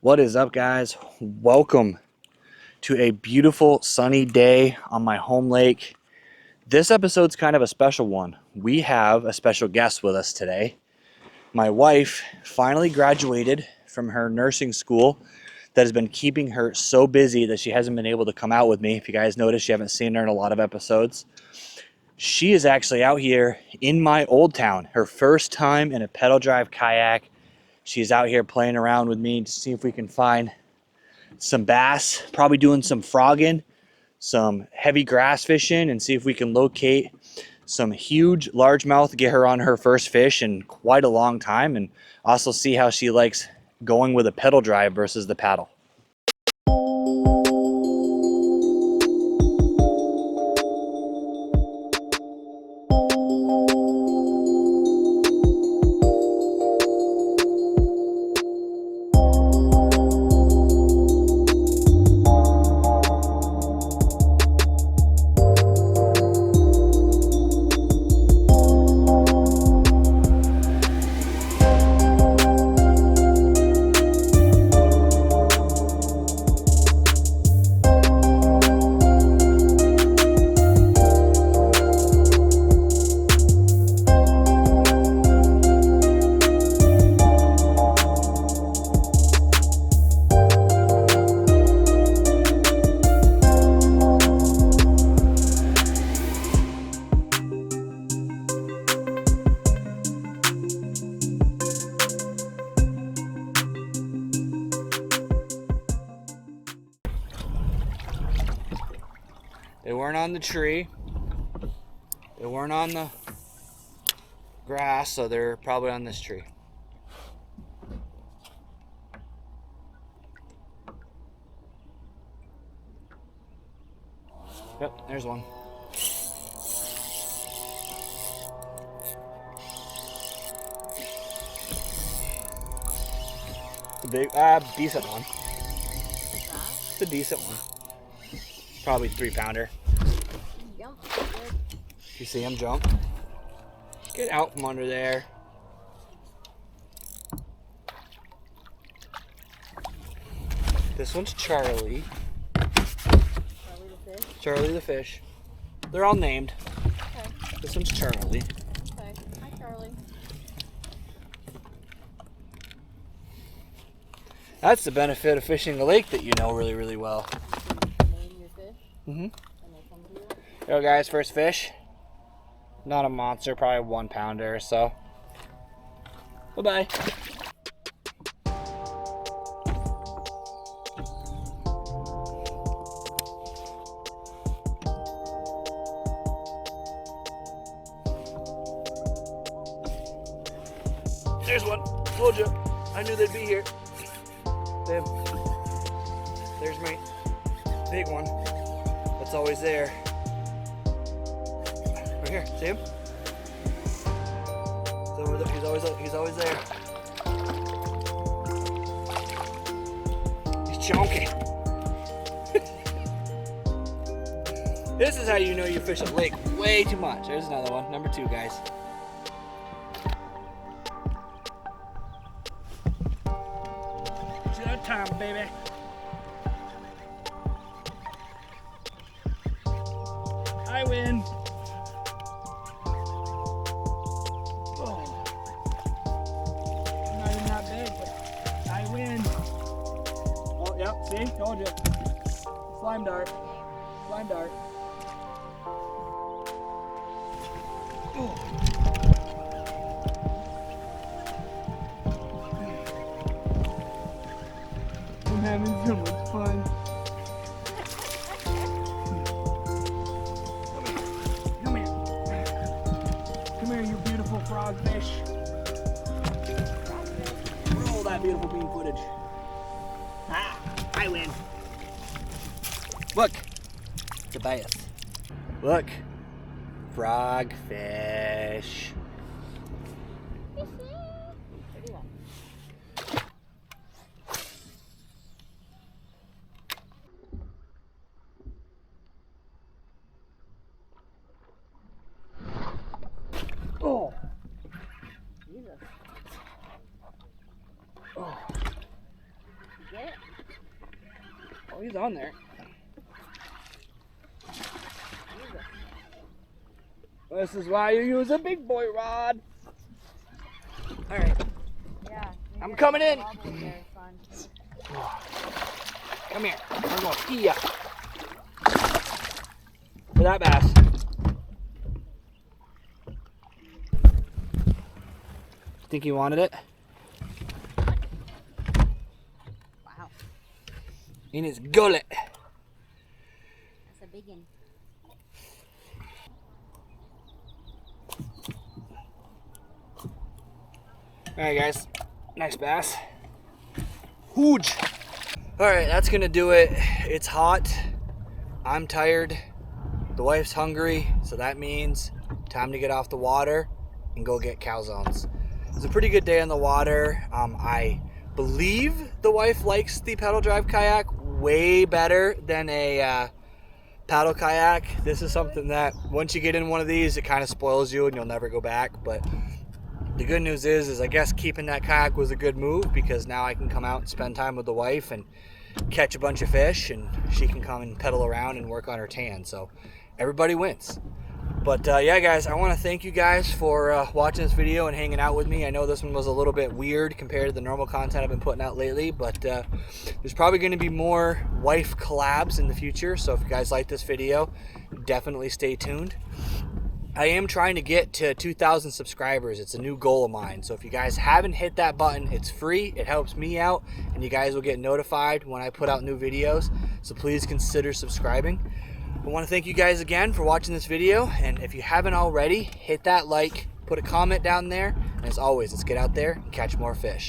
What is up, guys? Welcome to a beautiful sunny day on my home lake. This episode's kind of a special one. We have a special guest with us today. My wife finally graduated from her nursing school that has been keeping her so busy that she hasn't been able to come out with me. If you guys notice, you haven't seen her in a lot of episodes. She is actually out here in my old town, her first time in a pedal drive kayak. She's out here playing around with me to see if we can find some bass, probably doing some frogging, some heavy grass fishing, and see if we can locate some huge largemouth, get her on her first fish in quite a long time, and also see how she likes going with a pedal drive versus the paddle. They weren't on the tree. They weren't on the grass, so they're probably on this tree. Yep, there's one. A big, decent one. It's a decent one. Probably 3-pounder. You see him jump? Get out from under there. This one's Charlie. Charlie the fish? Charlie the fish. They're all named. Okay. This one's Charlie. Okay. Hi, Charlie. That's the benefit of fishing a lake that you know really, really well. Name your fish? Mm-hmm. And they come to you? Here we go, guys, first fish. Not a monster, probably 1-pounder or so. Bye-bye. There's one. Told you. I knew they'd be here. Them. There's my big one. That's always there. Right here. See him? He's always there. He's chunky. This is how you know you fish a lake way too much. There's another one. Number 2, guys. It's that time, baby. I win. Oh. Not even that big, but I win. Oh, yep, see? Told you. Slime dart. Slime dart. Oh. I'm having so much fun. Come here, you beautiful frogfish. Roll that beautiful bean footage. Ah, I win. Look, it's a bass. Look, frogfish. Oh. Jesus. Oh. He's on there. This is why you use a big boy rod. All right. Yeah. I'm coming in. There is fun. Come here. I'm gonna ski ya. For that bass. Think he wanted it? Wow. In his gullet. That's a big one. Alright guys, nice bass. Huge. Alright, that's gonna do it. It's hot. I'm tired. The wife's hungry, so that means time to get off the water and go get calzones. It was a pretty good day on the water. I believe the wife likes the pedal drive kayak way better than a paddle kayak. This is something that once you get in one of these, it kind of spoils you and you'll never go back. But the good news is I guess keeping that kayak was a good move, because now I can come out and spend time with the wife and catch a bunch of fish, and she can come and pedal around and work on her tan. So everybody wins. But yeah guys, I want to thank you guys for watching this video and hanging out with me. I know this one was a little bit weird compared to the normal content I've been putting out lately, but there's probably going to be more wife collabs in the future. So if you guys like this video, definitely stay tuned. I am trying to get to 2,000 subscribers. It's a new goal of mine. So if you guys haven't hit that button, it's free. It helps me out, and you guys will get notified when I put out new videos. So please consider subscribing. I want to thank you guys again for watching this video. And if you haven't already, hit that like, put a comment down there. And as always, let's get out there and catch more fish.